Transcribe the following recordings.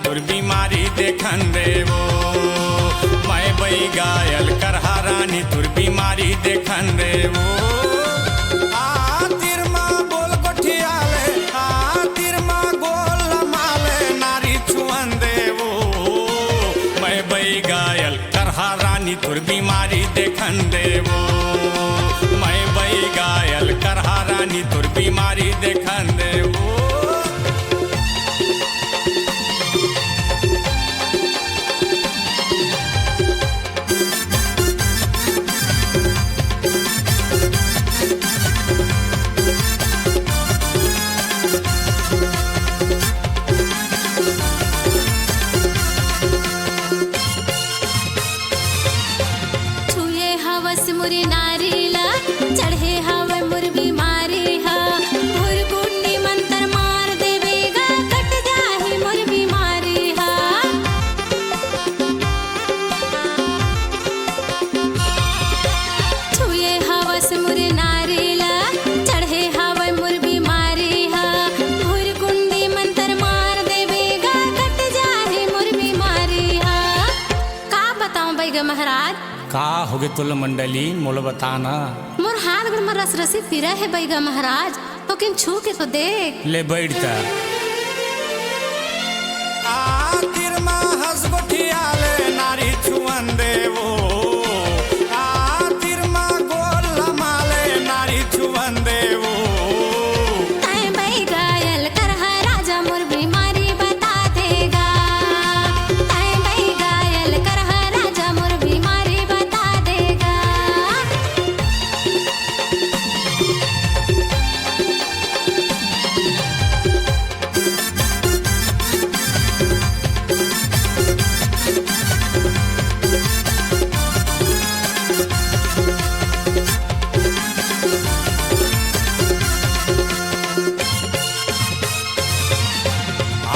तुर बीमारी देखन देवो। मैं बई गायल करहा रानी तुर बीमारी देखन देवो। आ तिरमा गोल गोठियाले आ तिरमा गोल माले नारी छुअन देवो। मैं बई गायल करहा रानी तुर बीमारी देखन देवो। मैं बई गायल करहा रानी तुर बीमारी देखन देवो। मुरी नारीला चढ़े हवे मुर बीमारी हा। भुर कुंडी मंतर मार देवेगा कट जाही मुर बीमारी हा। छुए हवस मुर नारीला चढ़े हवे मुर बीमारी हा। भुर कुंडी मंतर मार देवेगा कट जाही मुर बीमारी हा। का बताऊं बैगा महाराज का होगे तुल मंडली मोल बताना। मोर हाथ गुड़ में रस रसी पिरा है बैगा महाराज तो किन छू के तो देख ले बैठता। आ तिरमा हस गोठियाले नारी छुअन देवो। आ तिरमा गोल माले नारी छुअन देवो। तै बै गायल करहा राजा मोर बीमारी बता देगा। तै बै गायल करहा राजा मोर बीमारी बता देगा।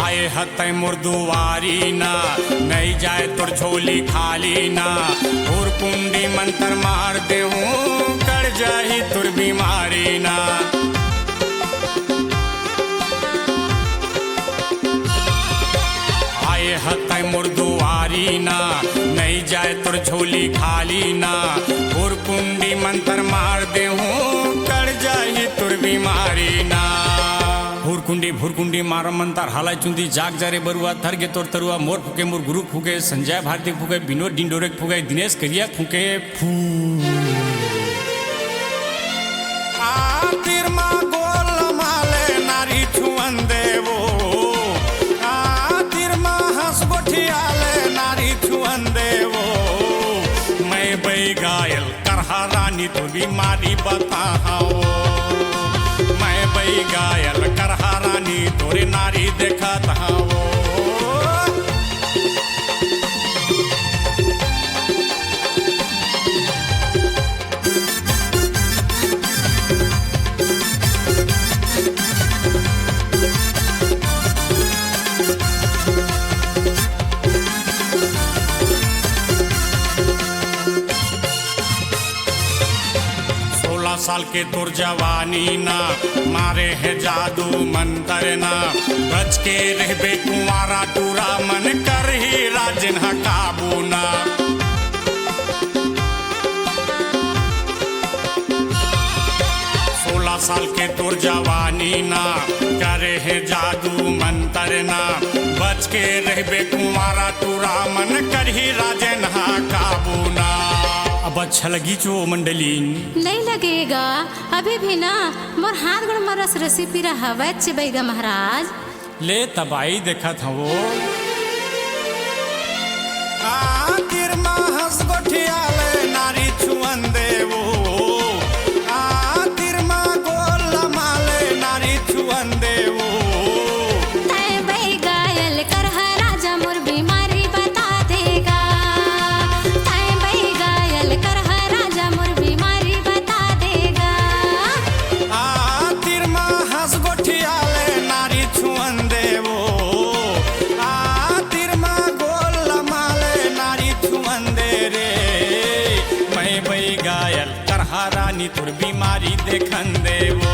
आए हतै मुर्दुवारी ना नहीं जाए तुर झोली खाली ना। और कुंडी मंतर मार देहूं कर जाही तुर बीमारी ना। आए हतै मुर्दुवारी ना नहीं जाए तुर झोली खाली ना। और कुंडी मंतर मार देहूं कर जाही तुर बीमारी ना। भूरकुंडी मार मंतर हालाय चुंदी जाग जारे बरुआ थरगे तोर तरुआ मोर फूके मोर गुरु फूके संजय भारती फूके विनोद डिंडोरे फूके दिनेश करिया फूके फू। आ तिरमा गोल माले नारी छुअन देवो। आ तिरमा हंस गोठियाले नारी छुअन देवो। मैं बई गायल करहा रानी तो बीमारी बताओ। मैं बई गायल करहा रानी तोरे नारी देखत हवो। साल के तुर जवानी ना मारे है जादू मंतर ना। बच के रहबे कुंवारा टूरा मन कर ही राजन काबू ना। 16 साल के तुर जवानी ना करे है जादू मंतर ना। बच के रहबे कुंवारा टूरा मन कर ही राजन काबू ना। अब अच्छा लगी जो मंडली नहीं लगेगा अभी भी ना। मोर हाथ गुड़ में रस रसी पिरा हवा बैगा महाराज। ले तबाई देखा था वो। आ तिरमा हंस गोठियाले नारी छुअन देवो। आ तिरमा गोल माले नारी छुअन देवो। तै बै गायल करहा राजा मोर बीमारी बता देगा। तै बै गायल करहा राजा मोर बीमारी बता देगा। आ तिरमा हंस गोठियाले नारी छुअन देवो। आ तिरमा गोल माले नारी छुअन दे रे। मैं बई गायल करहा रानी तुर बीमारी देखन देवो।